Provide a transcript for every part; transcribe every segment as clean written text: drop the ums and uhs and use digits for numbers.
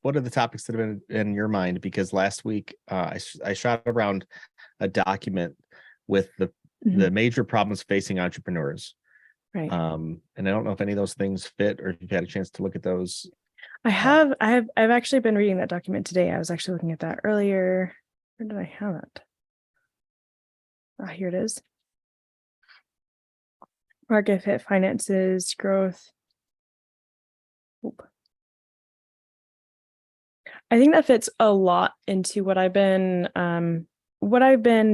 what are the topics that have been in your mind? Because last week I shot around a document with the Mhm. major problems facing entrepreneurs. Right. And I don't know if any of those things fit or if you've had a chance to look at those. I've actually been reading that document today. I was actually looking at that earlier. Where did I have it? Ah, here it is. Market fit, finances, growth. Oop. I think that fits a lot into what I've been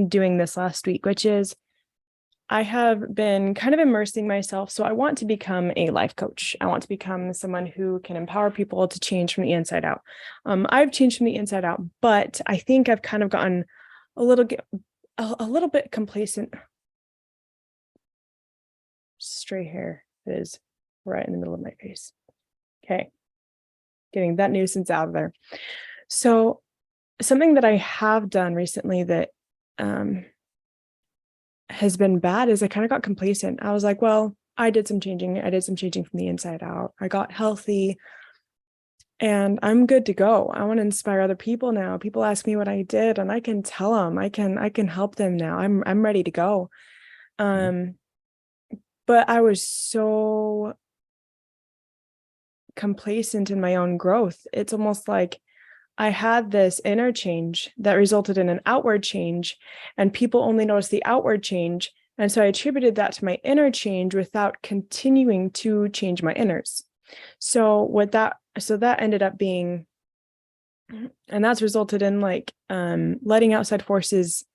doing this last week, which is I have been kind of immersing myself. So I want to become a life coach. I want to become someone who can empower people to change from the inside out. I've changed from the inside out, but I think I've kind of gotten a little bit complacent. Stray hair is right in the middle of my face. Okay, getting that nuisance out of there. So something that I have done recently that has been bad is I kind of got complacent. I was like, well, I did some changing. I did some changing from the inside out. I got healthy and I'm good to go. I want to inspire other people now. People ask me what I did and I can tell them, I can help them now. I'm ready to go. Mhm. But I was so complacent in my own growth. It's almost like I had this inner change that resulted in an outward change, and people only noticed the outward change. And so I attributed that to my inner change without continuing to change my inners. So that ended up being, and that's resulted in like letting outside forces.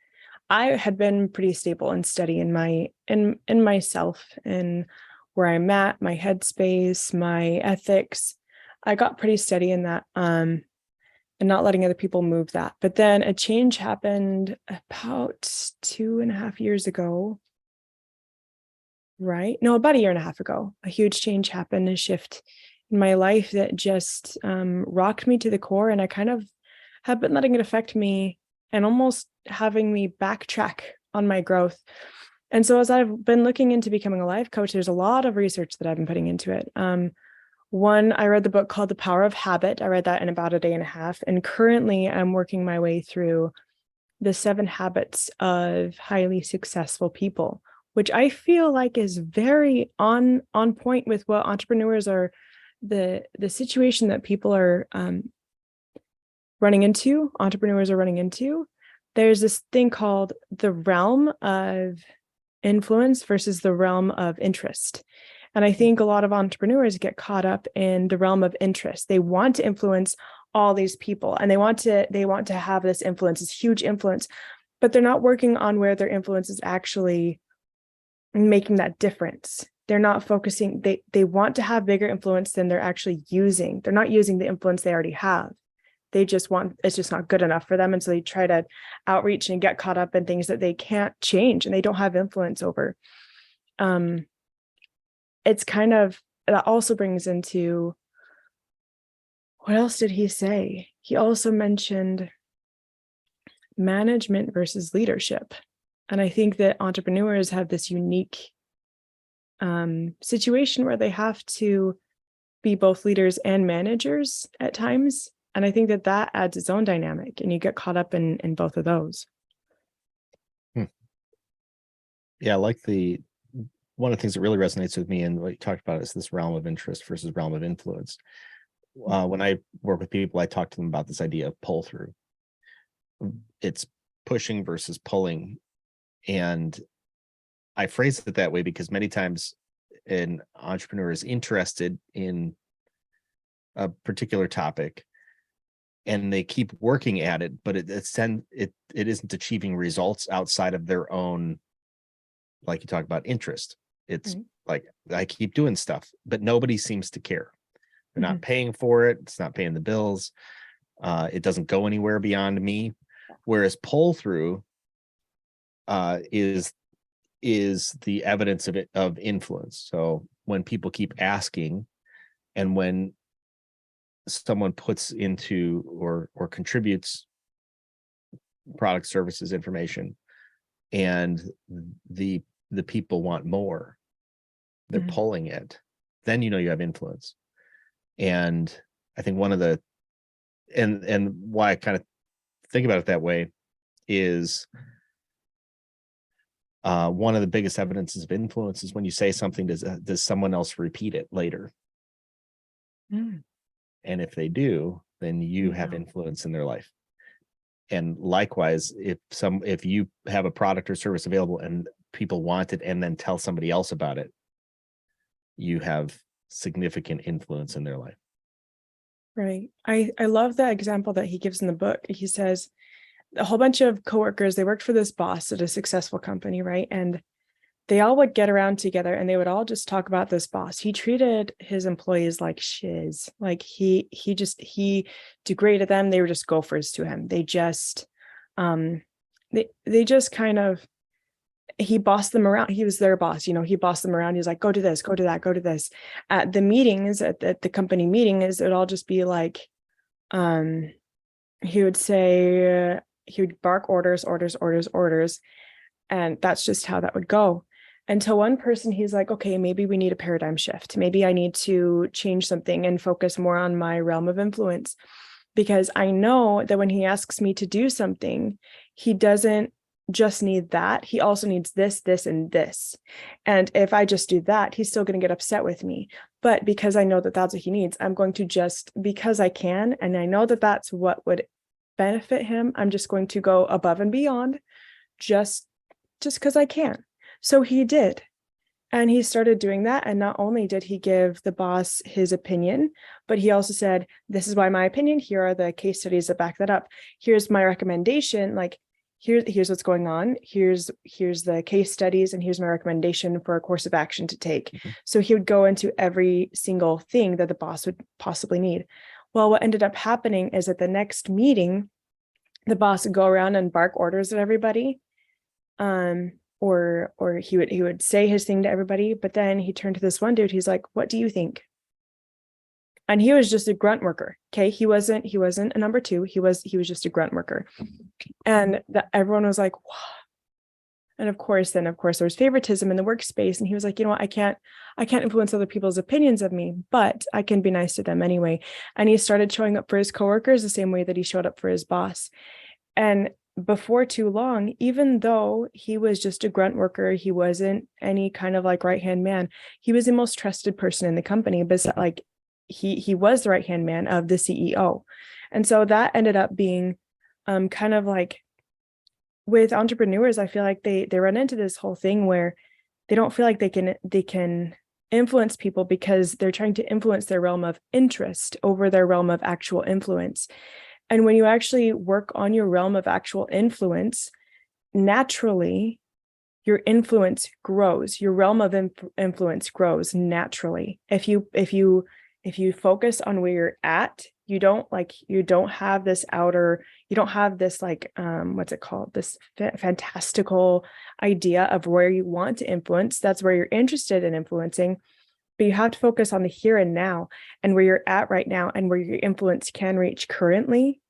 I had been pretty stable and steady in in myself and where I'm at, my headspace, my ethics. I got pretty steady in that. And not letting other people move that. But then a change happened about 2.5 years ago, right? No, about a year and a half ago. A huge change happened, a shift in my life that just rocked me to the core. And I kind of have been letting it affect me and almost having me backtrack on my growth. And so as I've been looking into becoming a life coach, there's a lot of research that I've been putting into it. One, I read the book called The Power of Habit. I read that in about a day and a half. And currently I'm working my way through the 7 habits of highly successful people, which I feel like is very on point with what entrepreneurs are, the situation that people are running into, entrepreneurs are running into. There's this thing called the realm of influence versus the realm of interest. And I think a lot of entrepreneurs get caught up in the realm of interest. They want to influence all these people and they want to have this influence, this huge influence, but they're not working on where their influence is actually making that difference. They're not focusing, they want to have bigger influence than they're actually using. They're not using the influence they already have. They just want, it's just not good enough for them. And so they try to outreach and get caught up in things that they can't change and they don't have influence over. It's kind of, that also brings into, what else did he say? He also mentioned management versus leadership. And I think that entrepreneurs have this unique situation where they have to be both leaders and managers at times. And I think that that adds its own dynamic and you get caught up in both of those. Hmm. Yeah, I like one of the things that really resonates with me and what you talked about is this realm of interest versus realm of influence. When I work with people, I talk to them about this idea of pull through. It's pushing versus pulling. And I phrase it that way because many times an entrepreneur is interested in a particular topic and they keep working at it, but it isn't achieving results outside of their own, like you talk about, interest. It's Right. like I keep doing stuff, but nobody seems to care. They're Mm-hmm. not paying for it. It's not paying the bills. It doesn't go anywhere beyond me. Whereas pull through is the evidence of it, of influence. So when people keep asking, and when someone puts into or contributes product, services, information, and the people want more, they're Mm-hmm. pulling it, then you know you have influence. And I think one of the and why I kind of think about it that way is one of the biggest evidences of influence is when you say something, does someone else repeat it later? Mm, And if they do, then you have yeah. influence in their life. And likewise, if you have a product or service available and people want it and then tell somebody else about it, you have significant influence in their life. Right. I love that example that he gives in the book. He says a whole bunch of coworkers, they worked for this boss at a successful company, right? And they all would get around together and they would all just talk about this boss. He treated his employees like shiz. Like he degraded them. They were just gophers to him. They just they just kind of, he bossed them around. He was their boss, he bossed them around. He's like, go to this, go to that, go to this. At the meetings, at the company meetings, it would all just be like, um, he would say, he would bark orders, orders, orders, orders. And that's just how that would go. Until one person, he's like, okay, maybe we need a paradigm shift. Maybe I need to change something and focus more on my realm of influence. Because I know that when he asks me to do something, he doesn't just need that. He also needs this, this, and this. And if I just do that, he's still going to get upset with me. But because I know that that's what he needs, I'm going to just, because I can, and I know that that's what would benefit him, I'm just going to go above and beyond just because I can. So he did. And he started doing that. And not only did he give the boss his opinion, but he also said, this is why my opinion, here are the case studies that back that up. Here's my recommendation. Like, here's what's going on. Here's the case studies, and here's my recommendation for a course of action to take. Mhm. So he would go into every single thing that the boss would possibly need. Well, what ended up happening is at the next meeting, the boss would go around and bark orders at everybody. Or he would say his thing to everybody, but then he turned to this one dude. He's like, what do you think? And he was just a grunt worker. Okay. He wasn't a number two. He was just a grunt worker. And that everyone was like, wow. And of course, there was favoritism in the workspace. And he was like, you know what, I can't influence other people's opinions of me, but I can be nice to them anyway. And he started showing up for his coworkers the same way that he showed up for his boss. And before too long, even though he was just a grunt worker, he wasn't any kind of like right-hand man, he was the most trusted person in the company, but like he was the right-hand man of the CEO. And so that ended up being kind of like, with entrepreneurs, I feel like they run into this whole thing where they don't feel like they can influence people because they're trying to influence their realm of interest over their realm of actual influence. And when you actually work on your realm of actual influence, naturally, your influence grows. Your realm of influence grows naturally. If you focus on where you're at, you don't have this like what's it called, this fantastical idea of where you want to influence. That's where you're interested in influencing. But you have to focus on the here and now, and where you're at right now, and where your influence can reach currently.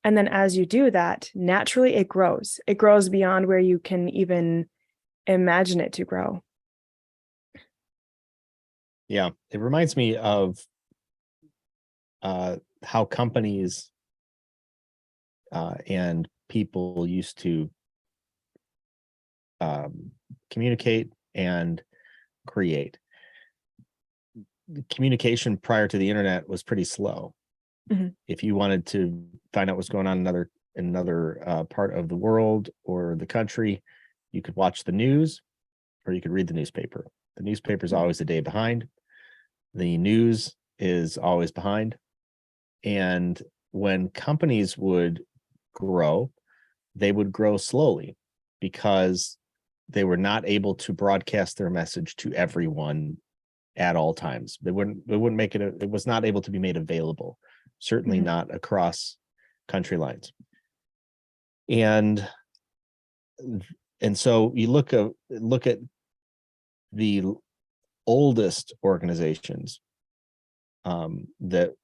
And then as you do that, naturally it grows. It grows beyond where you can even imagine it to grow. Yeah, it reminds me of how companies and people used to communicate and create. Communication prior to the internet was pretty slow. Mhm. If you wanted to find out what's going on in another part of the world or the country, you could watch the news or you could read the newspaper. The newspaper is always a day behind. The news is always behind. And when companies would grow, they would grow slowly because they were not able to broadcast their message to everyone at all times. They wouldn't make it, it was not able to be made available, certainly Mhm. not across country lines. And so you look at the oldest organizations that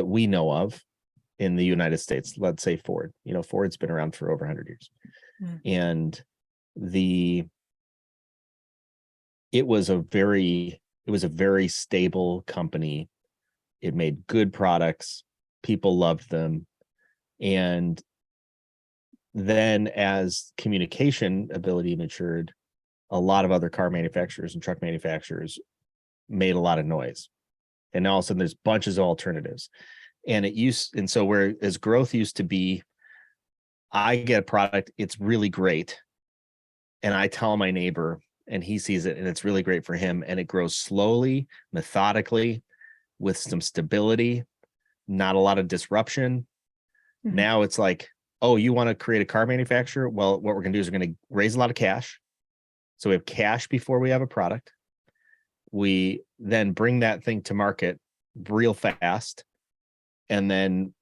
we know of in the United States. Let's say Ford. Ford's been around for over 100 years, Mm. and it was a very stable company It made good products. People loved them. And then as communication ability matured, a lot of other car manufacturers and truck manufacturers made a lot of noise. And now all of a sudden there's bunches of alternatives. And so whereas growth used to be, I get a product, it's really great. And I tell my neighbor and he sees it and it's really great for him. And it grows slowly, methodically, with some stability, not a lot of disruption. Mhm. Now it's like, oh, you want to create a car manufacturer? Well, what we're going to do is we're going to raise a lot of cash. So we have cash before we have a product. We then bring that thing to market real fast. And then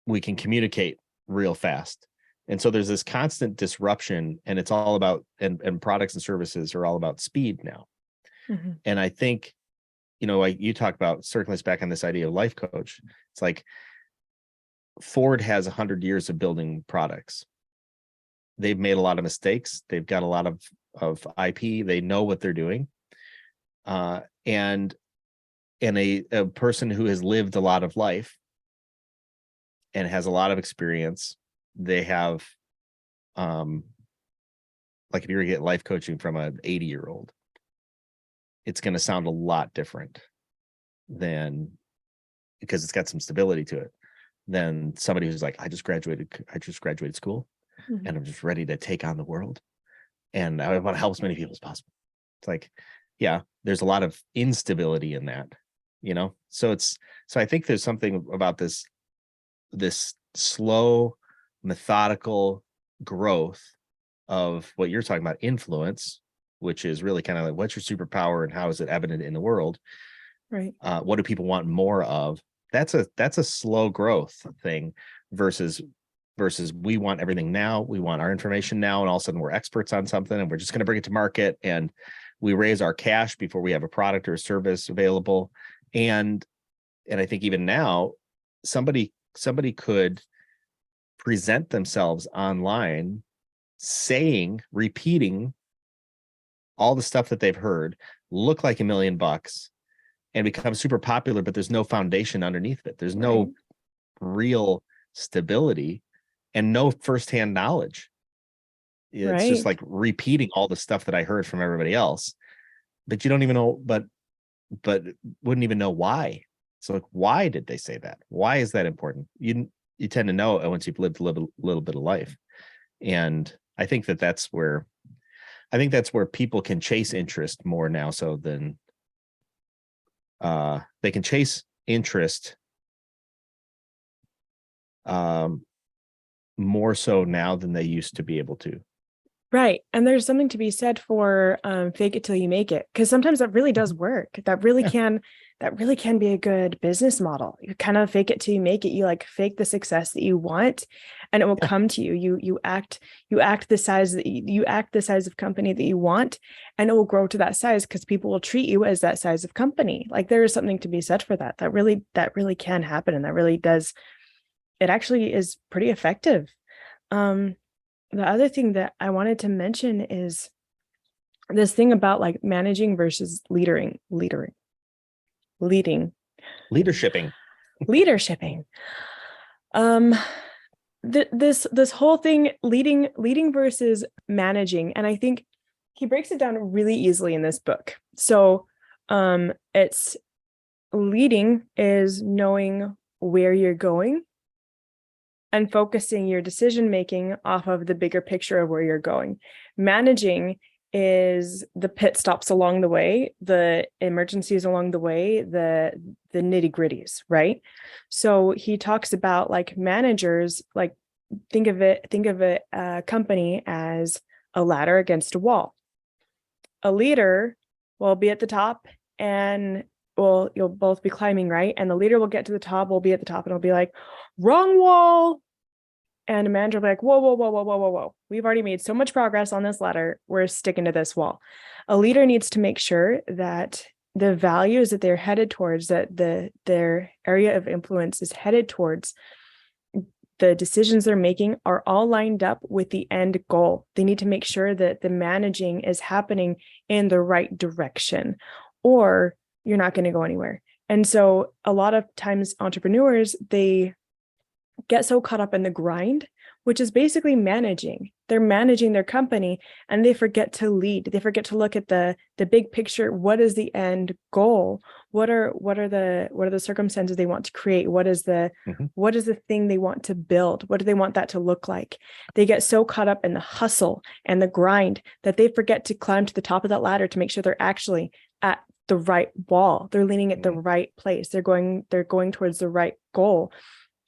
we can communicate real fast. And so there's this constant disruption, and it's all about, and products and services are all about speed now. Mhm. And I think, like you talk about, circling us back on this idea of life coach. It's like Ford has 100 years of building products. They've made a lot of mistakes. They've got a lot of IP. They know what they're doing. And a person who has lived a lot of life and has a lot of experience, they have, like if you were to get life coaching from an 80-year-old, it's going to sound a lot different than, because it's got some stability to it, than somebody who's like, I just graduated school Mhm. and I'm just ready to take on the world. And I want to help as many people as possible. It's like, yeah, there's a lot of instability in that, So I think there's something about this slow, methodical growth of what you're talking about, influence, which is really kind of like, what's your superpower and how is it evident in the world? Right. What do people want more of? That's a slow growth thing versus we want everything now. We want our information now, and all of a sudden we're experts on something and we're just going to bring it to market, and we raise our cash before we have a product or a service available. And I think even now, somebody could present themselves online repeating all the stuff that they've heard, look like $1 million and become super popular, but there's no foundation underneath it. There's no Right. real stability and no firsthand knowledge. It's just Right. like repeating all the stuff that I heard from everybody else, but you don't even know, but wouldn't even know why. So like, why did they say that? Why is that important? You tend to know once you've lived a little bit of life. And I think that's where people can chase interest more now, so than they can chase interest more so now than they used to be able to. Right. And there's something to be said for fake it till you make it. Because sometimes that really does work. That really Yeah. can be a good business model. You kind of fake it till you make it. You like fake the success that you want and it will come to you. You act the size that you act the size of company that you want, and it will grow to that size because people will treat you as that size of company. Like there is something to be said for that. That really can happen. And that really does, it actually is pretty effective. The other thing that I wanted to mention is this thing about like managing versus leading, Leadershiping. leadershiping. This whole thing, leading versus managing, and I think he breaks it down really easily in this book. So, it's leading is knowing where you're going and focusing your decision making off of the bigger picture of where you're going. Managing is the pit stops along the way, the emergencies along the way, the nitty gritties, right? So he talks about like managers, like think of a company as a ladder against a wall. A leader will be at the top and you'll both be climbing, right? And the leader will get to the top, will be at the top, and it'll be like, wrong wall. And a manager will be like, whoa, whoa, whoa, whoa, whoa, whoa, whoa. We've already made so much progress on this ladder. We're sticking to this wall. A leader needs to make sure that the values that they're headed towards, that their area of influence is headed towards, the decisions they're making are all lined up with the end goal. They need to make sure that the managing is happening in the right direction, or you're not going to go anywhere. And so a lot of times entrepreneurs, they get so caught up in the grind, which is basically managing. They're managing their company and they forget to lead. They forget to look at the big picture. What is the end goal? What are the circumstances they want to create? What is the thing they want to build? What do they want that to look like? They get so caught up in the hustle and the grind that they forget to climb to the top of that ladder to make sure they're actually at the right wall. They're leaning at the right place. They're going towards the right goal,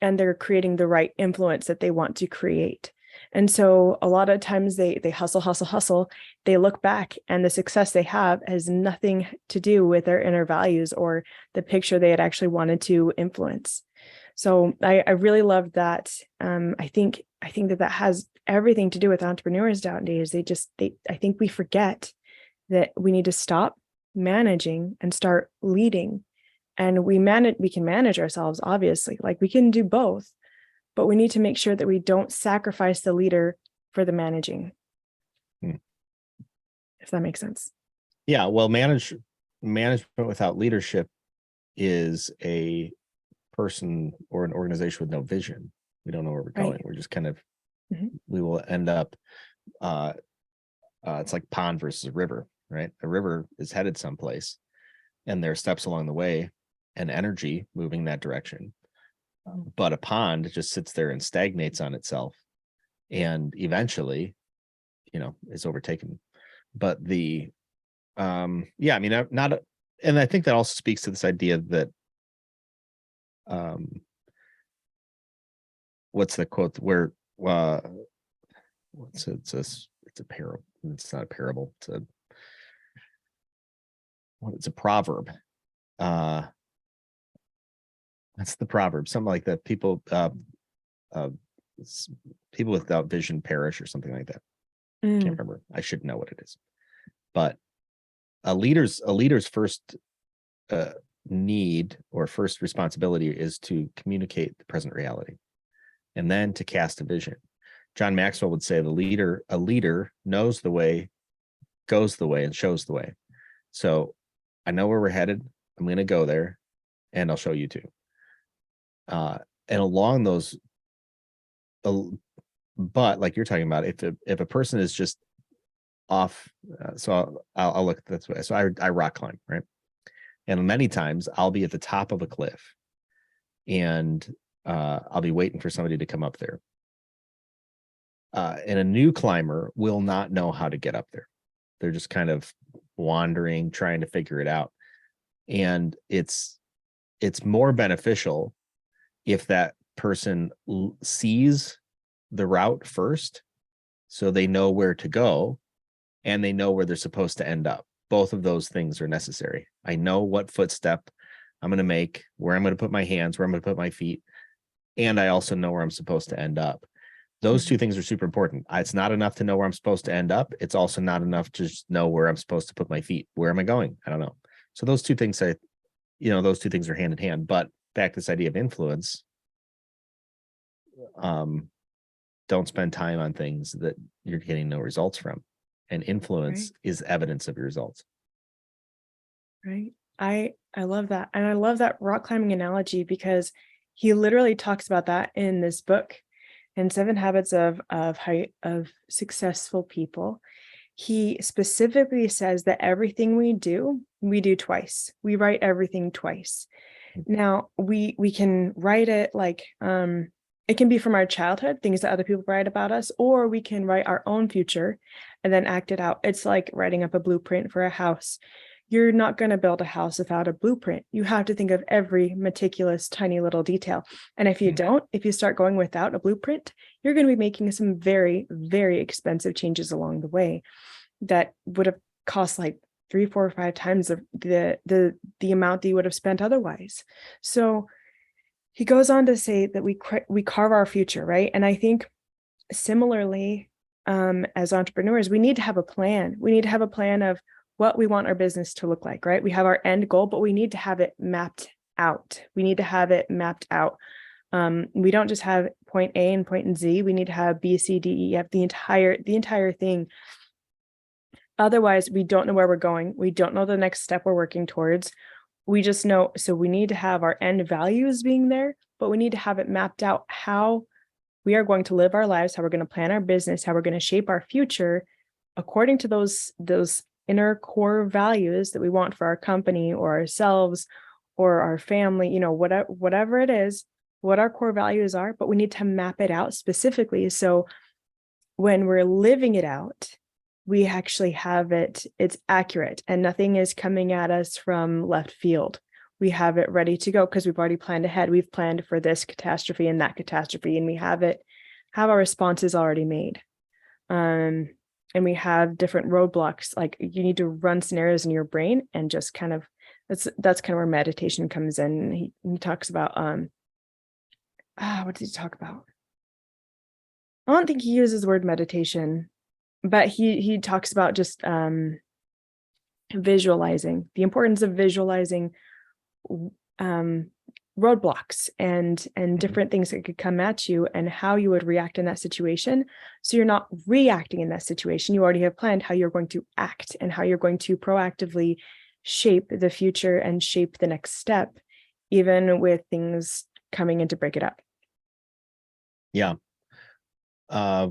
and they're creating the right influence that they want to create. And so a lot of times they hustle. They look back and the success they have has nothing to do with their inner values or the picture they had actually wanted to influence. So I really love that. I think that has everything to do with entrepreneurs nowadays. I think we forget that we need to stop managing and start leading. And we can manage ourselves, obviously, like we can do both, but we need to make sure that we don't sacrifice the leader for the managing. If that makes sense. Yeah. Well, management without leadership is a person or an organization with no vision. We don't know where we're going. Right. We're just kind of, we will end up, it's like pond versus a river, right? A river is headed someplace and there are steps along the way and energy moving that direction. But a pond just sits there and stagnates on itself and eventually, is overtaken. But and I think that also speaks to this idea that, what's the quote where, it's a parable. It's not a parable. It's a proverb. That's the proverb, something like that. People without vision perish, or something like that. Can't remember. I should know what it is. But a leader's first need or first responsibility is to communicate the present reality, and then to cast a vision. John Maxwell would say a leader knows the way, goes the way, and shows the way. So I know where we're headed. I'm going to go there, and I'll show you too. And along those, but like you're talking about, if a person is just off, so I'll look this way. So I rock climb, right? And many times I'll be at the top of a cliff, and I'll be waiting for somebody to come up there. And a new climber will not know how to get up there. They're just kind of wandering, trying to figure it out. And it's more beneficial if that person sees the route first, so they know where to go and they know where they're supposed to end up. Both of those things are necessary. I know what footstep I'm going to make, where I'm going to put my hands, where I'm going to put my feet, and I also know where I'm supposed to end up. Those two things are super important. It's not enough to know where I'm supposed to end up. It's also not enough to just know where I'm supposed to put my feet. Where am I going? I don't know. So those two things, those two things are hand in hand. But back to this idea of influence, don't spend time on things that you're getting no results from. And influence is evidence of your results. Right. I love that. And I love that rock climbing analogy, because he literally talks about that in this book, in 7 Habits of Successful People. He specifically says that everything we do twice. We write everything twice. Now we can write it like, it can be from our childhood, things that other people write about us, or we can write our own future and then act it out. It's like writing up a blueprint for a house. You're not going to build a house without a blueprint. You have to think of every meticulous, tiny little detail. And if you don't, if you start going without a blueprint, you're going to be making some very, very expensive changes along the way that would have cost like 3, 4, or 5 times the amount that you would have spent otherwise. So he goes on to say that we carve our future, right? And I think similarly, as entrepreneurs, we need to have a plan. We need to have a plan of what we want our business to look like, right? We have our end goal, but we need to have it mapped out. We need to have it mapped out. We don't just have point A and point Z. We need to have B, C, D, E, F, the entire thing. Otherwise, we don't know where we're going. We don't know the next step we're working towards. We just know, so we need to have our end values being there, but we need to have it mapped out how we are going to live our lives, how we're going to plan our business, how we're going to shape our future according to those inner core values that we want for our company or ourselves or our family, whatever it is, what our core values are, but we need to map it out specifically. So when we're living it out, we actually have it's accurate and nothing is coming at us from left field. We have it ready to go because we've already planned ahead. We've planned for this catastrophe and that catastrophe, and we have our responses already made. And we have different roadblocks. Like you need to run scenarios in your brain and just kind of, that's kind of where meditation comes in. He talks about, what did he talk about? I don't think he uses the word meditation, but he talks about just visualizing, the importance of visualizing roadblocks and different things that could come at you and how you would react in that situation. So you're not reacting in that situation. You already have planned how you're going to act and how you're going to proactively shape the future and shape the next step, even with things coming in to break it up. Yeah. I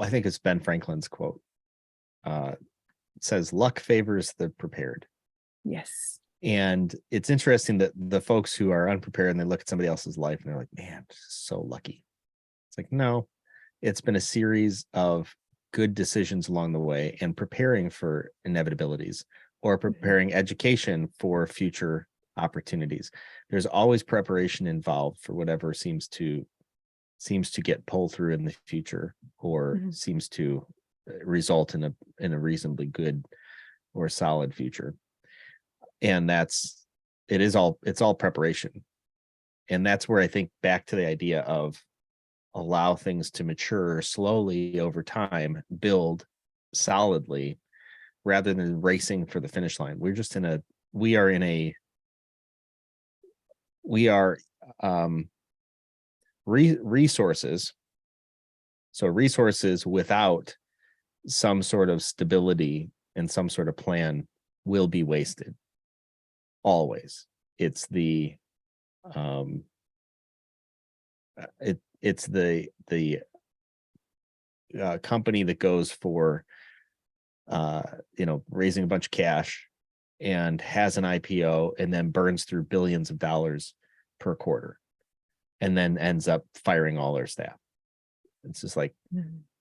think it's Ben Franklin's quote. It says, luck favors the prepared. Yes. And it's interesting that the folks who are unprepared and they look at somebody else's life and they're like, man, so lucky. It's like, no, it's been a series of good decisions along the way and preparing for inevitabilities or preparing education for future opportunities. There's always preparation involved for whatever seems to get pulled through in the future or seems to result in a reasonably good or solid future. And it's all preparation. And that's where I think back to the idea of allow things to mature slowly over time, build solidly rather than racing for the finish line. We are resources. So resources without some sort of stability and some sort of plan will be wasted. Always. It's the company that goes for raising a bunch of cash and has an IPO and then burns through billions of dollars per quarter and then ends up firing all their staff. It's just like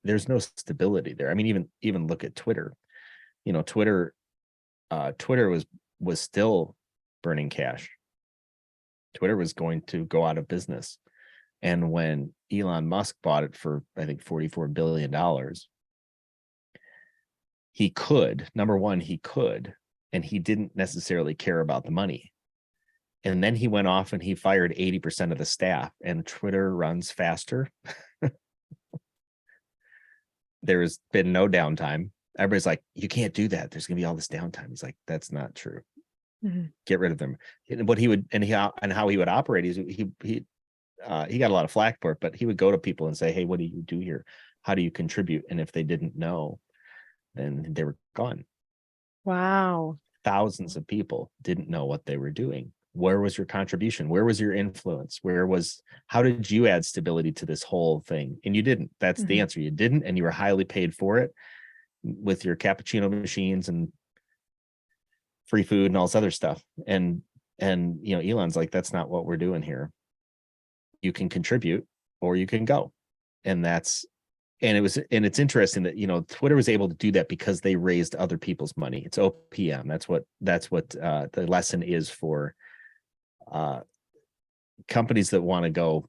there's no stability there. I mean, even look at Twitter. Twitter was still burning cash. Twitter was going to go out of business. And when Elon Musk bought it for, I think, $44 billion, he could, and he didn't necessarily care about the money. And then he went off and he fired 80% of the staff, and Twitter runs faster. There's been no downtime. Everybody's like, you can't do that. There's going to be all this downtime. He's like, that's not true. Get rid of them. And what he would, and how he would operate is he got a lot of flack for it, but he would go to people and say, hey, what do you do here? How do you contribute? And if they didn't know, then they were gone. Wow. Thousands of people didn't know what they were doing. Where was your contribution? Where was your influence? How did you add stability to this whole thing? And you didn't. That's the answer. You didn't, and you were highly paid for it with your cappuccino machines and free food and all this other stuff. And Elon's like, that's not what we're doing here. You can contribute or you can go. And it's interesting that, Twitter was able to do that because they raised other people's money. It's OPM. That's what the lesson is for companies that want to go,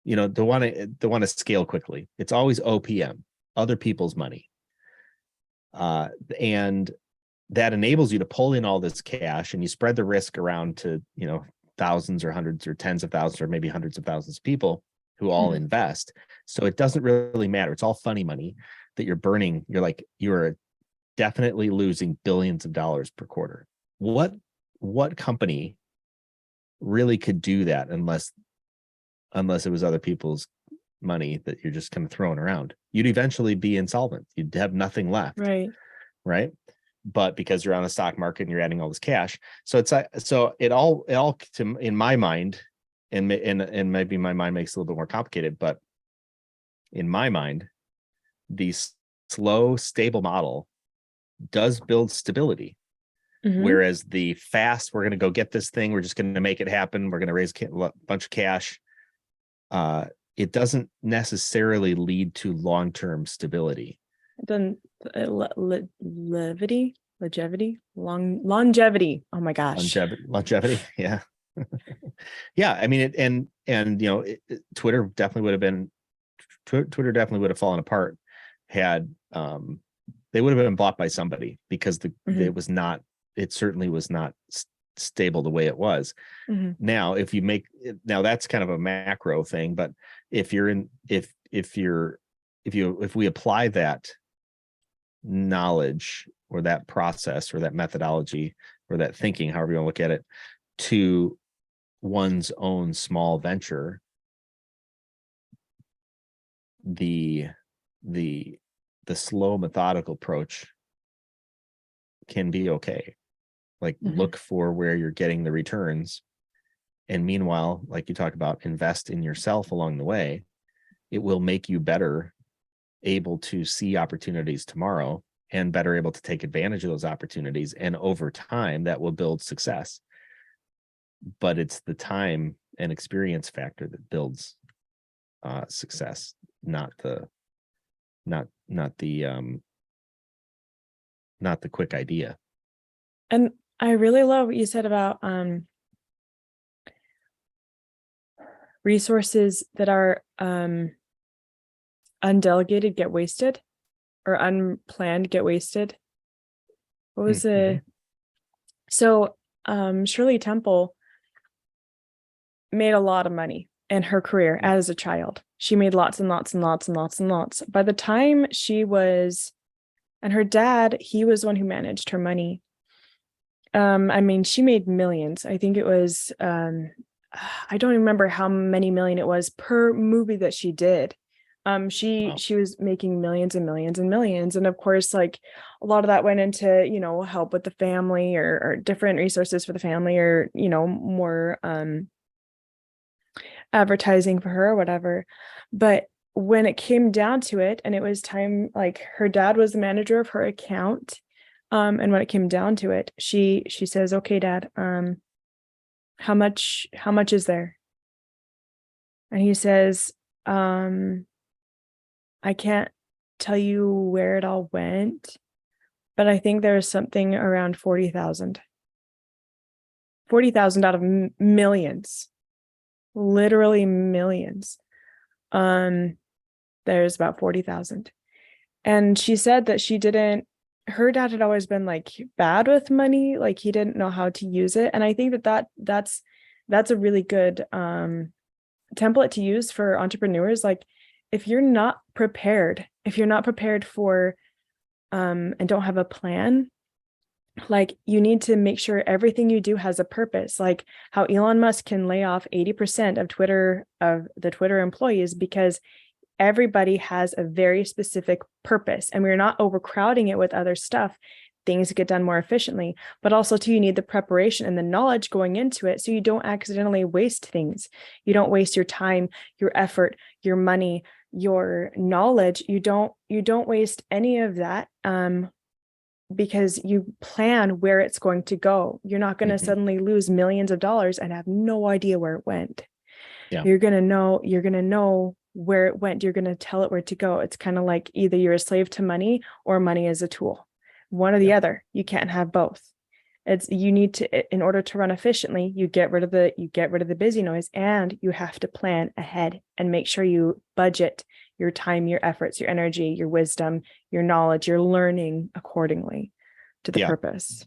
they want to scale quickly. It's always OPM, other people's money. And that enables you to pull in all this cash and you spread the risk around to, thousands or hundreds or tens of thousands or maybe hundreds of thousands of people who all invest. So it doesn't really matter. It's all funny money that you're burning. You're definitely losing billions of dollars per quarter. What company really could do that unless it was other people's money that you're just kind of throwing around? You'd eventually be insolvent. You'd have nothing left. Right. but because you're on the stock market and you're adding all this cash. So it's so it all to, in my mind, and maybe my mind makes it a little bit more complicated, but in my mind, the slow, stable model does build stability. Whereas the fast, we're going to go get this thing, we're just going to make it happen, we're going to raise a bunch of cash, it doesn't necessarily lead to long-term stability. Then longevity. Oh my gosh. Longevity. Yeah. Yeah. I mean, Twitter definitely would have fallen apart had they would have been bought by somebody, because it certainly was not stable the way it was. Now, if that's kind of a macro thing, but if we apply that knowledge or that process or that methodology or that thinking, however you want to look at it, to one's own small venture, the slow, methodical approach can be okay. Like, look for where you're getting the returns, and meanwhile, like you talk about, invest in yourself along the way. It will make you better able to see opportunities tomorrow and better able to take advantage of those opportunities, and over time that will build success. But it's the time and experience factor that builds success, not the quick idea. And I really love what you said about resources that are undelegated get wasted, or unplanned get wasted. What was so Shirley Temple made a lot of money in her career as a child. She made lots and lots and lots and lots and lots. By the time and her dad, he was the one who managed her money. I mean, she made millions. I think it was, I don't remember how many million it was per movie that she did. She was making millions and millions and millions. And of course, like, a lot of that went into, help with the family, or different resources for the family, or, more advertising for her or whatever. But when it came down to it, and it was time, like, her dad was the manager of her account. And when it came down to it, she says, "Okay, Dad, how much is there?" And he says, "I can't tell you where it all went, but I think there's something around 40,000. 40,000 out of millions, literally millions. There's about 40,000." And she said that her dad had always been like bad with money, like he didn't know how to use it. And I think that's a really good template to use for entrepreneurs. Like, if you're not prepared for and don't have a plan, like, you need to make sure everything you do has a purpose. Like how Elon Musk can lay off 80% of the Twitter employees, because everybody has a very specific purpose, and we're not overcrowding it with other stuff. Things get done more efficiently, but also too, you need the preparation and the knowledge going into it, so you don't accidentally waste things. You don't waste your time, your effort, your money, your knowledge. You don't waste any of that, because you plan where it's going to go. You're not going to suddenly lose millions of dollars and have no idea where it went. Yeah. You're going to know where it went. You're going to tell it where to go. It's kind of like, either you're a slave to money or money is a tool. One or the other. You can't have both. You need to, in order to run efficiently, you get rid of the busy noise, and you have to plan ahead and make sure you budget your time, your efforts, your energy, your wisdom, your knowledge, your learning accordingly to the purpose.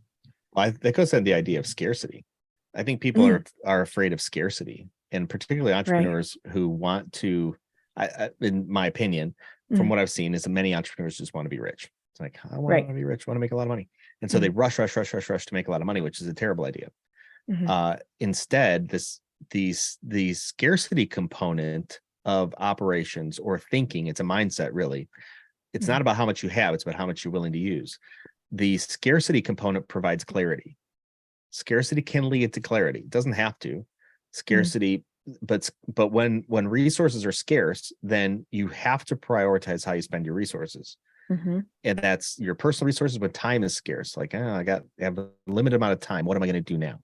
Well, that goes into the idea of scarcity. I think people are afraid of scarcity, and particularly entrepreneurs who want to, in my opinion, from what I've seen, is that many entrepreneurs just want to be rich. It's like, I want to be rich, want to make a lot of money. And so they rush to make a lot of money, which is a terrible idea. Instead, the scarcity component of operations or thinking, it's a mindset, really. It's not about how much you have, it's about how much you're willing to use. the scarcity component provides clarity. Scarcity can lead to clarity. It doesn't have to. Scarcity, but when resources are scarce, then you have to prioritize how you spend your resources. Mm-hmm. And that's your personal resources, but time is scarce. Like, I have a limited amount of time. What am I going to do now?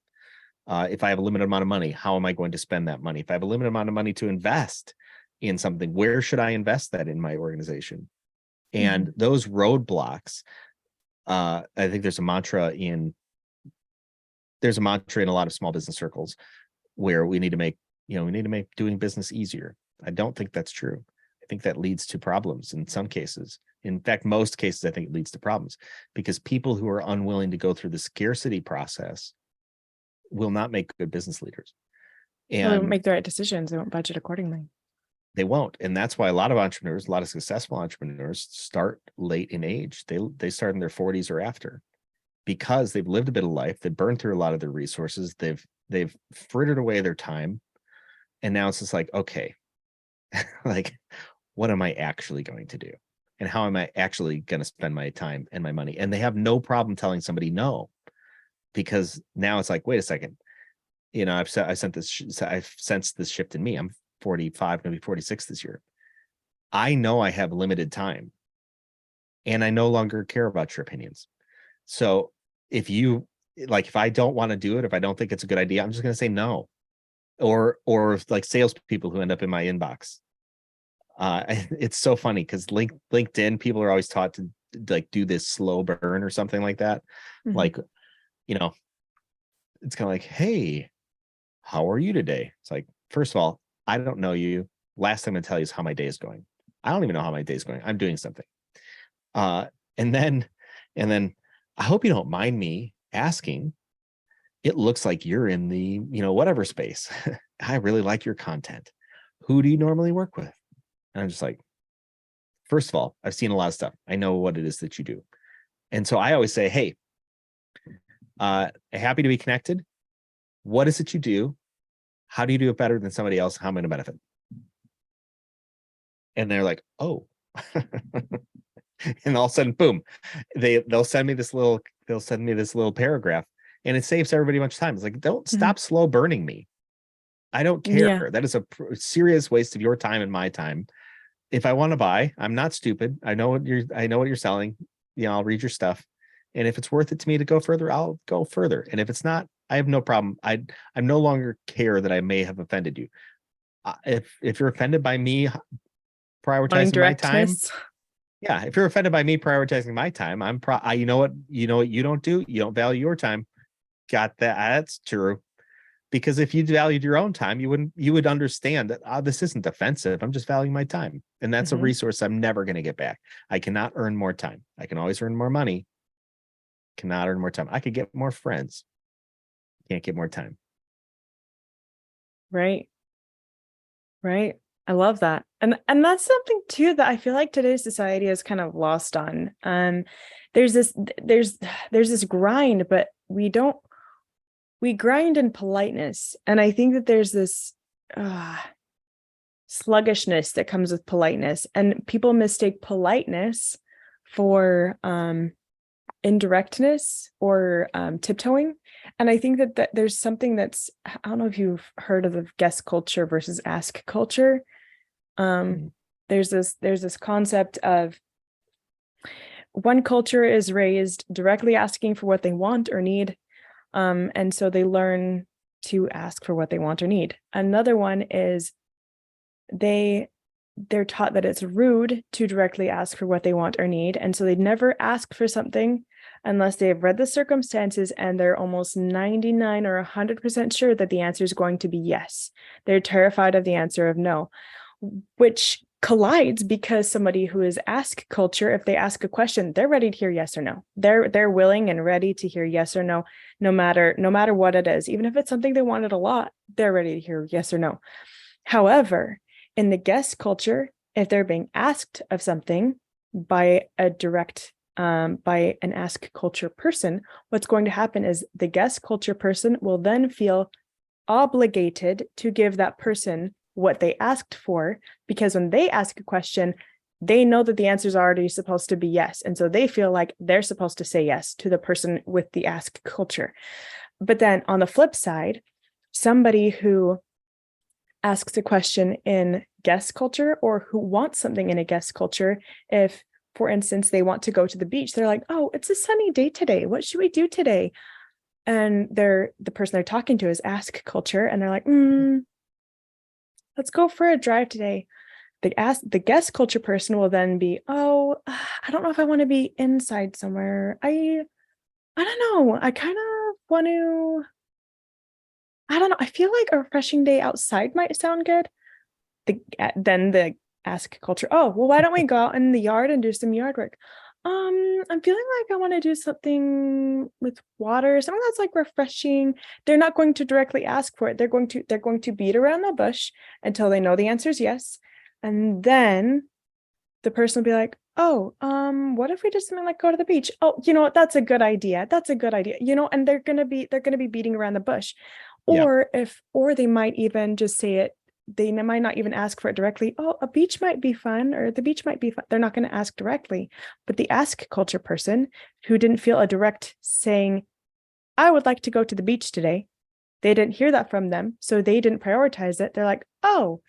If I have a limited amount of money, how am I going to spend that money? If I have a limited amount of money to invest in something, where should I invest that in my organization? And those roadblocks, I think there's a mantra in a lot of small business circles where we need to make doing business easier. I don't think that's true. I think that leads to problems in some cases. In fact, most cases, I think it leads to problems because people who are unwilling to go through the scarcity process will not make good business leaders. And they won't make the right decisions. They won't budget accordingly. They won't. And that's why a lot of entrepreneurs, a lot of successful entrepreneurs start late in age. They start in their 40s or after because they've lived a bit of life. They've burned through a lot of their resources. They've frittered away their time. And now it's just like, okay, like, what am I actually going to do? And how am I actually going to spend my time and my money? And they have no problem telling somebody no, because now it's like, wait a second, I've sensed this shift in me. I'm 45, maybe 46 this year. I know I have limited time and I no longer care about your opinions. So if I don't want to do it, if I don't think it's a good idea, I'm just going to say no. Or like salespeople who end up in my inbox. It's so funny because LinkedIn, people are always taught to like do this slow burn or something like that. Mm-hmm. Like, it's kind of like, hey, how are you today? It's like, first of all, I don't know you. Last thing I'm going to tell you is how my day is going. I don't even know how my day is going. I'm doing something. And then I hope you don't mind me asking. It looks like you're in the, whatever space. I really like your content. Who do you normally work with? And I'm just like, first of all, I've seen a lot of stuff. I know what it is that you do. And so I always say, hey, happy to be connected. What is it you do? How do you do it better than somebody else? How am I going to benefit? And they're like, oh. And all of a sudden, boom, they'll send me this little paragraph, and it saves everybody much time. It's like, don't stop slow burning me. I don't care. Yeah. That is a serious waste of your time and my time. If I want to buy, I'm not stupid. I know what you're selling. I'll read your stuff. And if it's worth it to me to go further, I'll go further. And if it's not, I have no problem. I'm no longer care that I may have offended you. If you're offended by me prioritizing my time, yeah. If you're offended by me prioritizing my time, you know what you don't do. You don't value your time. Got that? That's true. Because if you valued your own time, you would understand that this isn't offensive. I'm just valuing my time, and that's a resource I'm never going to get back. I cannot earn more time. I can always earn more money. Cannot earn more time. I could get more friends. Can't get more time. Right. I love that. And that's something too that I feel like today's society is kind of lost on. There's this grind, but we grind in politeness. And I think that there's this sluggishness that comes with politeness, and people mistake politeness for indirectness or tiptoeing. And I think that there's something that's, I don't know if you've heard of the guest culture versus ask culture. There's this concept of one culture is raised directly asking for what they want or need. And so they learn to ask for what they want or need. Another one is they're taught that it's rude to directly ask for what they want or need. And so they never ask for something unless they've read the circumstances and they're almost 99 or 100% sure that the answer is going to be yes. They're terrified of the answer of no, which collides because somebody who is ask culture, if they ask a question, they're ready to hear yes or no. They're willing and ready to hear yes or no, no matter what it is. Even if it's something they wanted a lot, they're ready to hear yes or no. However, in the guest culture, if they're being asked of something by by an ask culture person, what's going to happen is the guest culture person will then feel obligated to give that person what they asked for, because when they ask a question, they know that the answer is already supposed to be yes. And so they feel like they're supposed to say yes to the person with the ask culture. But then on the flip side, somebody who asks a question in guest culture or who wants something in a guest culture, if, for instance, they want to go to the beach, they're like, oh, it's a sunny day today. What should we do today? And the person they're talking to is ask culture. And they're like, let's go for a drive today. The guest culture person will then be, oh, I don't know if I want to be inside somewhere. I don't know. I kind of want to, I don't know. I feel like a refreshing day outside might sound good. Then the ask culture, oh, well, why don't we go out in the yard and do some yard work? I'm feeling like I want to do something with water, something that's like refreshing. They're not going to directly ask for it. They're going to beat around the bush until they know the answer is yes. And then the person will be like, oh, what if we did something like go to the beach? Oh, you know what? That's a good idea. That's a good idea. And they're gonna be beating around the bush. Yeah. Or they might even just say it, they might not even ask for it directly. Oh, a beach might be fun, or the beach might be fun. They're not going to ask directly. But the ask culture person who didn't feel a direct saying, I would like to go to the beach today, they didn't hear that from them, so they didn't prioritize it. They're like, oh,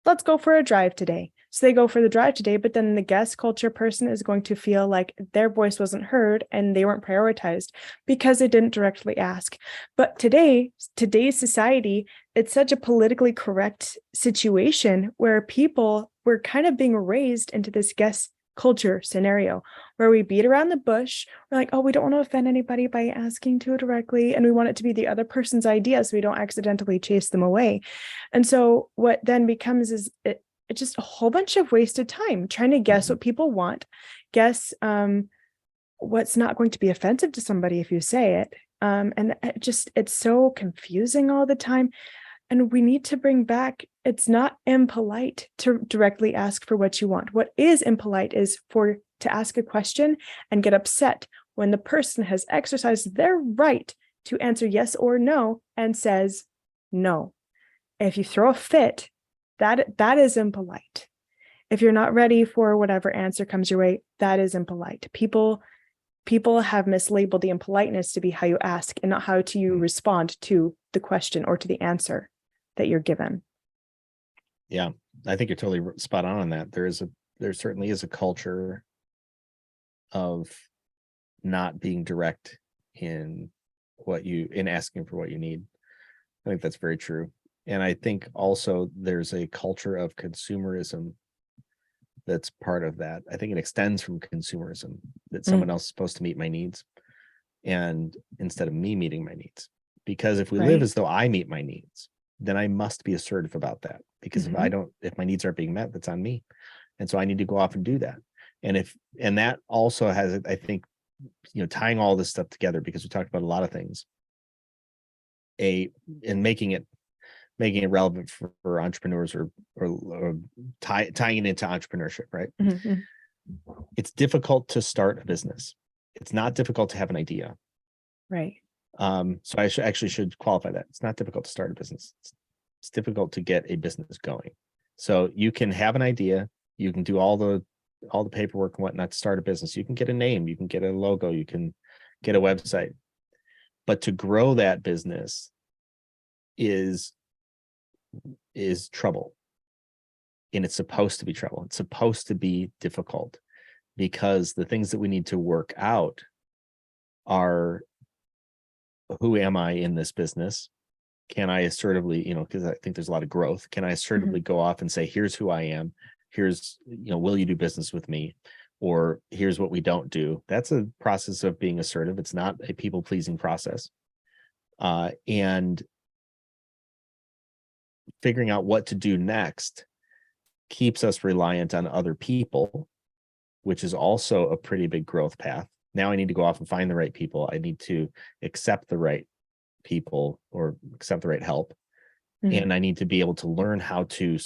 let's go for a drive today. So they go for the drive today, but then the guest culture person is going to feel like their voice wasn't heard and they weren't prioritized because they didn't directly ask. But today's society, it's such a politically correct situation where people were kind of being raised into this guest culture scenario where we beat around the bush. We're like, oh, we don't want to offend anybody by asking too directly, and we want it to be the other person's idea so we don't accidentally chase them away. And so what then becomes is it's just a whole bunch of wasted time trying to guess what people want, guess what's not going to be offensive to somebody if you say it. And it's so confusing all the time. And we need to bring back, it's not impolite to directly ask for what you want. What is impolite is to ask a question and get upset when the person has exercised their right to answer yes or no and says no. If you throw a fit, that is impolite. If you're not ready for whatever answer comes your way, that is impolite. People have mislabeled the impoliteness to be how you ask and not how you respond to the question or to the answer that you're given. Yeah, I think you're totally spot on that. There certainly is a culture of not being direct in asking for what you need. I think that's very true. And I think also there's a culture of consumerism that's part of that. I think it extends from consumerism, that someone else is supposed to meet my needs, and instead of me meeting my needs. Because if we live as though I meet my needs, then I must be assertive about that. Because if my needs aren't being met, that's on me. And so I need to go off and do that. And that also has, I think, tying all this stuff together, because we talked about a lot of things, and making it relevant for entrepreneurs or tying it into entrepreneurship, right? It's difficult to start a business. It's not difficult to have an idea. Right. So I should qualify that. It's not difficult to start a business. It's difficult to get a business going. So you can have an idea, you can do all the paperwork and whatnot to start a business. You can get a name, you can get a logo, you can get a website. But to grow that business is trouble. And it's supposed to be trouble. It's supposed to be difficult, because the things that we need to work out are, who am I in this business? Can I assertively, because I think there's a lot of growth, can I assertively go off and say, here's who I am, here's, will you do business with me? Or here's what we don't do. That's a process of being assertive. It's not a people-pleasing process. And figuring out what to do next keeps us reliant on other people, which is also a pretty big growth path. Now I need to go off and find the right people. I need to accept the right people or accept the right help. And I need to be able to learn how to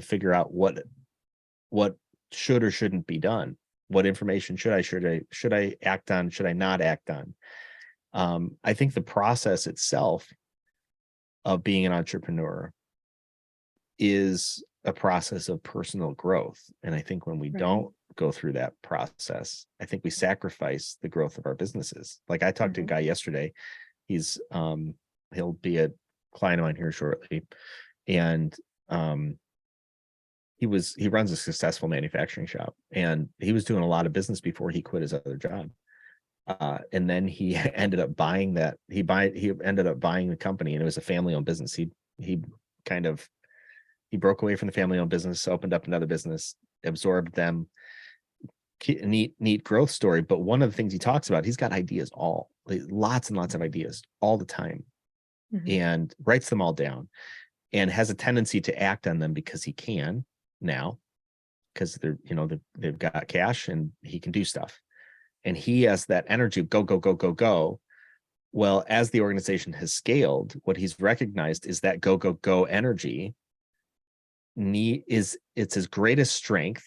figure out what should or shouldn't be done. What information should I act on? Should I not act on? I think the process itself of being an entrepreneur is a process of personal growth. And I think when we Right. don't go through that process, I think we sacrifice the growth of our businesses. Like I talked to a guy yesterday. He's he'll be a client of mine here shortly. And he runs a successful manufacturing shop, and he was doing a lot of business before he quit his other job. And then he ended up buying that. He ended up buying the company, and it was a family-owned business. He kind of broke away from the family-owned business, opened up another business, absorbed them. Neat growth story. But one of the things he talks about, he's got ideas, lots and lots of ideas all the time, and writes them all down, and has a tendency to act on them because he can now, because they've got cash and he can do stuff. And he has that energy, go, go, go, go, go. Well, as the organization has scaled, what he's recognized is that go, go, go energy it's his greatest strength.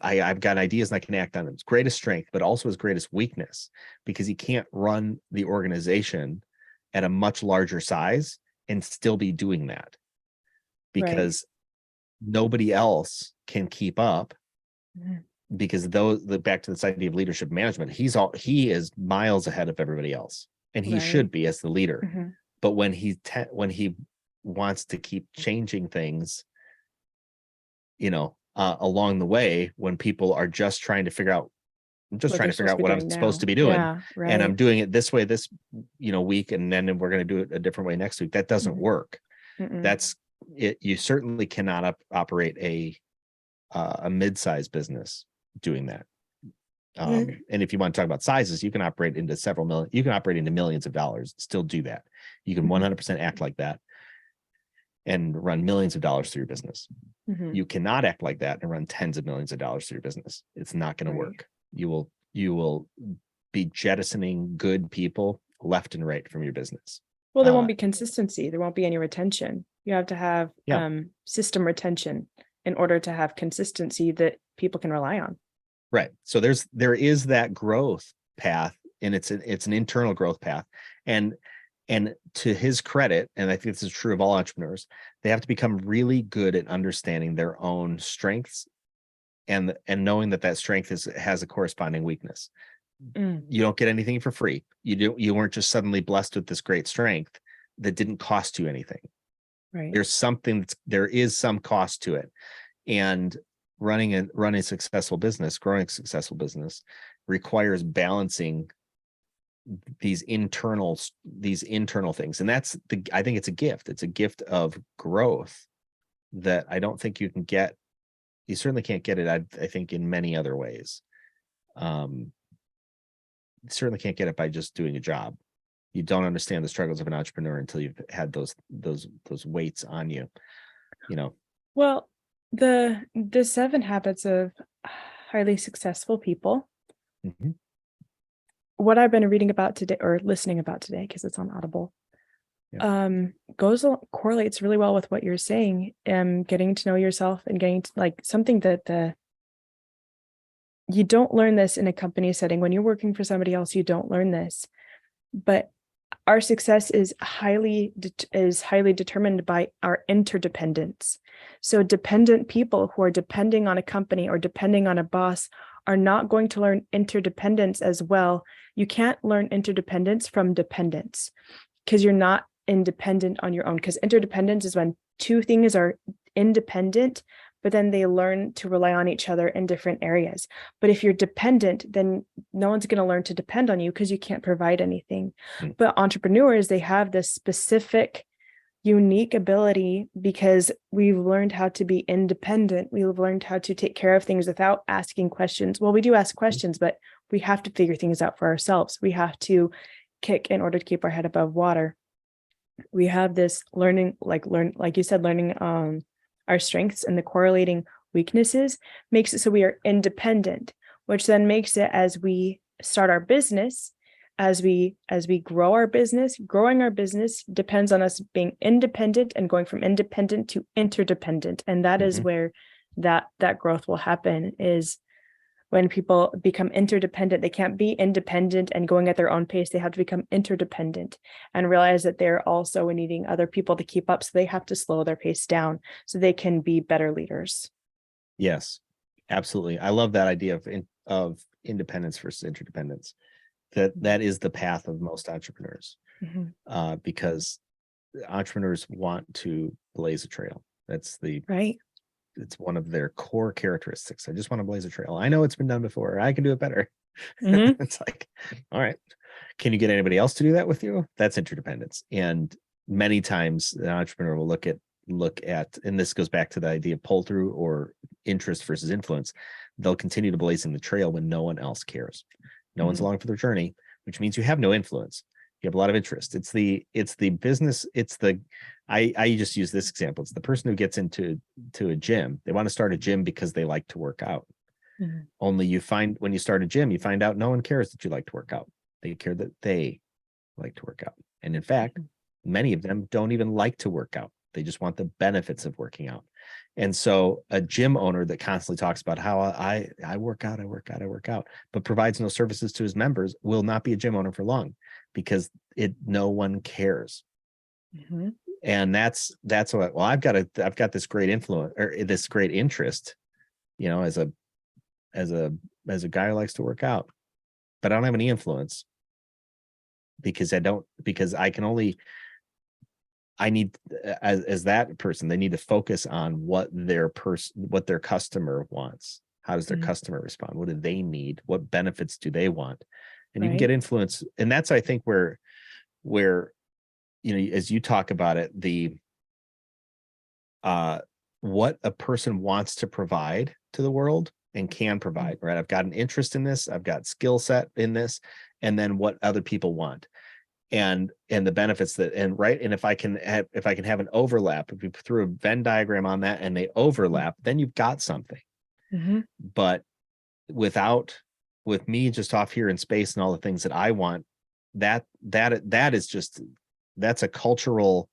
I've got ideas and I can act on them. It's greatest strength, but also his greatest weakness, because he can't run the organization at a much larger size and still be doing that, because nobody else can keep up. Because back to this idea of leadership management, he is miles ahead of everybody else, and he should be as the leader. But when he wants to keep changing things, along the way, when people are just trying to figure out, what I'm supposed to be doing, and I'm doing it this way this week, and then we're going to do it a different way next week, that doesn't work. That's it. You certainly cannot operate a mid-sized business doing that. And if you want to talk about sizes, you can operate into several million, you can operate into millions of dollars, still do that. You can 100% act like that and run millions of dollars through your business. You cannot act like that and run tens of millions of dollars through your business. It's not going to work. You will be jettisoning good people left and right from your business. Well, there won't be consistency. There won't be any retention. You have to have system retention in order to have consistency that people can rely on. Right. So there is that growth path, and it's an internal growth path. And to his credit, and I think this is true of all entrepreneurs, they have to become really good at understanding their own strengths and knowing that strength has a corresponding weakness. You don't get anything for free. You weren't just suddenly blessed with this great strength that didn't cost you anything. Right. There is some cost to it. And running a successful business, growing a successful business, requires balancing these internal things. And I think it's a gift. It's a gift of growth that I don't think you can get. You certainly can't get it, I think, in many other ways. You certainly can't get it by just doing a job. You don't understand the struggles of an entrepreneur until you've had those weights on you. Well, the 7 habits of highly successful people. What I've been reading about today, or listening about today, because it's on Audible, correlates really well with what you're saying. Getting to know yourself and getting to, something that you don't learn this in a company setting. When you're working for somebody else, you don't learn this. But our success is highly determined by our interdependence. So dependent people who are depending on a company or depending on a boss are not going to learn interdependence as well. You can't learn interdependence from dependence, because you're not independent on your own. Because interdependence is when two things are independent, but then they learn to rely on each other in different areas. But if you're dependent, then no one's going to learn to depend on you, because you can't provide anything. But entrepreneurs, they have this specific, unique ability, because we've learned how to be independent. We've learned how to take care of things without asking questions. Well, we do ask questions, but we have to figure things out for ourselves. We have to kick in order to keep our head above water. We have this learning, like you said, learning our strengths, and the correlating weaknesses makes it so we are independent, which then makes it, as we start our business, as we grow our business, growing our business depends on us being independent and going from independent to interdependent. And that is where that growth will happen, is when people become interdependent, they can't be independent and going at their own pace. They have to become interdependent and realize that they're also needing other people to keep up. So they have to slow their pace down so they can be better leaders. Yes, absolutely. I love that idea of independence versus interdependence. That is the path of most entrepreneurs, because entrepreneurs want to blaze a trail. Right. It's one of their core characteristics. I just want to blaze a trail. I know it's been done before. I can do it better. It's like, all right, can you get anybody else to do that with you? That's interdependence. And many times an entrepreneur will look at, and this goes back to the idea of pull through or interest versus influence. They'll continue to blazing the trail when no one else cares. No one's along for their journey, which means you have no influence. You have a lot of interest. It's the business. I just use this example. It's the person who gets into a gym. They want to start a gym because they like to work out. Only you find when you start a gym, you find out no one cares that you like to work out. They care that they like to work out. And in fact, many of them don't even like to work out. They just want the benefits of working out. And so a gym owner that constantly talks about how I work out, but provides no services to his members will not be a gym owner for long, because no one cares. And that's what, well, I've got this great influence or this great interest, as a guy who likes to work out, but I don't have any influence because I need, as that person, they need to focus on what their customer wants. How does their customer respond? What do they need? What benefits do they want? And you can get influence. And that's, I think, where, as you talk about it, what a person wants to provide to the world and can provide, right? I've got an interest in this. I've got skill set in this, and then what other people want. And the benefits and if I can have an overlap, if you threw a Venn diagram on that and they overlap, then you've got something. But with me just off here in space and all the things that I want, that's a cultural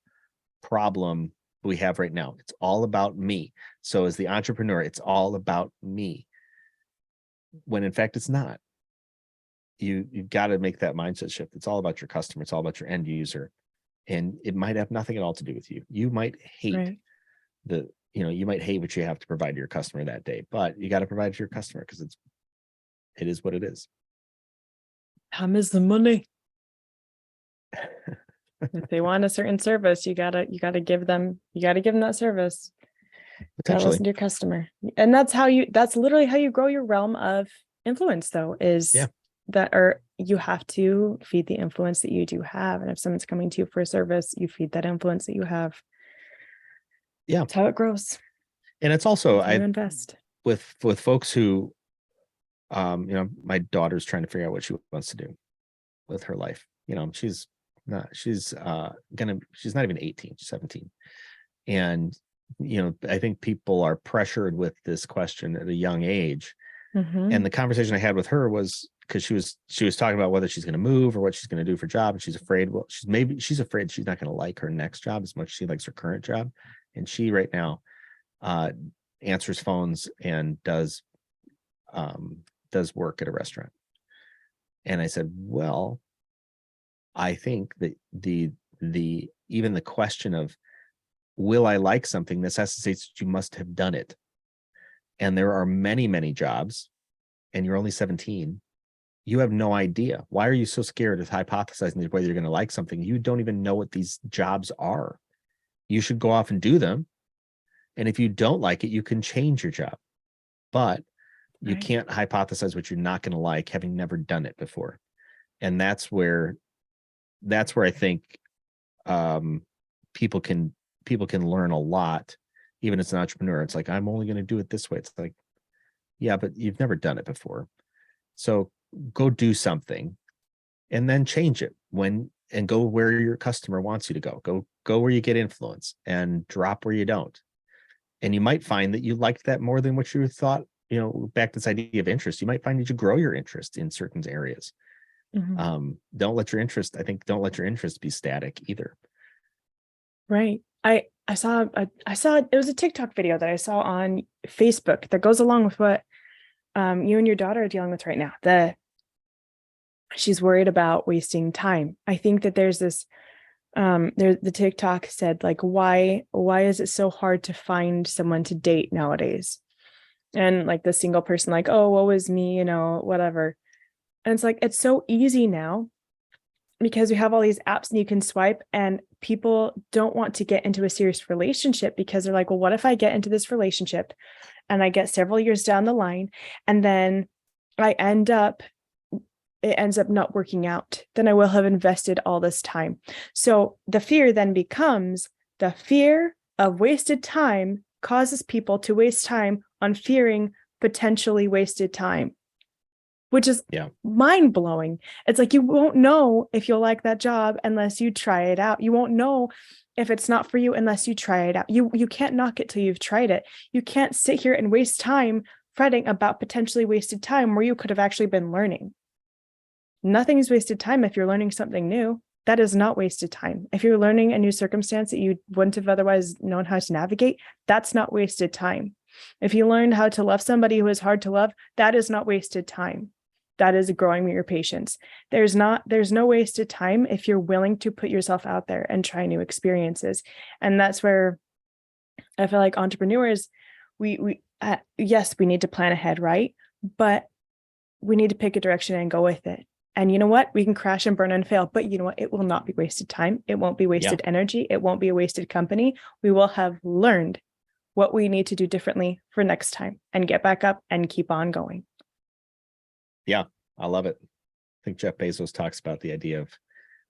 problem we have right now. It's all about me. So as the entrepreneur, it's all about me, when in fact it's not. You've got to make that mindset shift. It's all about your customer. It's all about your end user. And it might have nothing at all to do with you. You might hate you might hate what you have to provide to your customer that day, but you got to provide to your customer because it is what it is. Time is the money. If they want a certain service, you gotta give them that service. You gotta listen to your customer. And that's literally how you grow your realm of influence, though, is you have to feed the influence that you do have. And if someone's coming to you for a service, you feed that influence that you have. Yeah. That's how it grows. And it's also, I invest with folks who, my daughter's trying to figure out what she wants to do with her life. She's not even 18, she's 17. And, I think people are pressured with this question at a young age. And the conversation I had with her was, because she was talking about whether she's going to move or what she's going to do for job. And she's afraid, she's afraid she's not going to like her next job as much as she likes her current job. And she right now answers phones and does work at a restaurant. And I said, well, I think that even the question of will I like something necessitates that you must have done it. And there are many, many jobs, and you're only 17. You have no idea. Why are you so scared of hypothesizing whether you're going to like something? You don't even know what these jobs are. You should go off and do them. And if you don't like it, you can change your job. But you can't hypothesize what you're not going to like, having never done it before. And that's where I think people can learn a lot, even as an entrepreneur. It's like, I'm only going to do it this way. It's like, yeah, but you've never done it before. So go do something and then change it and go where your customer wants you to go. Go where you get influence and drop where you don't. And you might find that you liked that more than what you thought, back to this idea of interest. You might find that you grow your interest in certain areas. Don't let your interest be static either. Right. I saw it was a TikTok video that I saw on Facebook that goes along with what you and your daughter are dealing with right now. She's worried about wasting time. I think that there's this the TikTok said, like, why is it so hard to find someone to date nowadays? And like the single person, like, oh, woe is me, whatever. And it's like, it's so easy now because we have all these apps and you can swipe, and people don't want to get into a serious relationship because they're like, well, what if I get into this relationship and I get several years down the line and then it ends up not working out? Then I will have invested all this time. So the fear then becomes, the fear of wasted time causes people to waste time on fearing potentially wasted time, which is mind-blowing. It's like, you won't know if you'll like that job unless you try it out. You won't know if it's not for you unless you try it out. You can't knock it till you've tried it. You can't sit here and waste time fretting about potentially wasted time where you could have actually been learning. Nothing is wasted time if you're learning something new. That is not wasted time. If you're learning a new circumstance that you wouldn't have otherwise known how to navigate, that's not wasted time. If you learned how to love somebody who is hard to love, that is not wasted time. That is growing your patience. There's no wasted time if you're willing to put yourself out there and try new experiences. And that's where I feel like entrepreneurs, yes, we need to plan ahead, right? But we need to pick a direction and go with it. And you know what? We can crash and burn and fail, but you know what? It will not be wasted time. It won't be wasted energy. It won't be a wasted company. We will have learned what we need to do differently for next time and get back up and keep on going. Yeah, I love it. I think Jeff Bezos talks about the idea of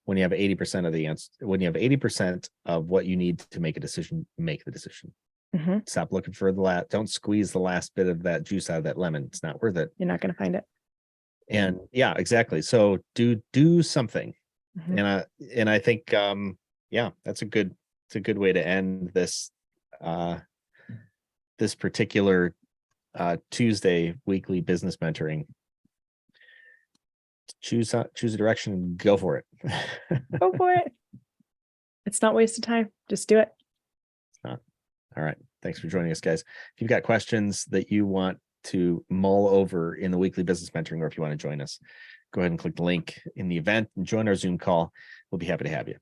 when you have 80% of the answer, when you have 80% of what you need to make a decision, make the decision. Mm-hmm. Stop looking for the last, don't squeeze the last bit of that juice out of that lemon. It's not worth it. You're not going to find it. And yeah, exactly. So do something. Mm-hmm. And I think that's a good way to end this this particular Tuesday weekly business mentoring. Choose a direction and go for it. Go for it. It's not wasted time. Just do it. It's not. All right. Thanks for joining us, guys. If you've got questions that you want to mull over in the weekly business mentoring, or if you want to join us, go ahead and click the link in the event and join our Zoom call. We'll be happy to have you.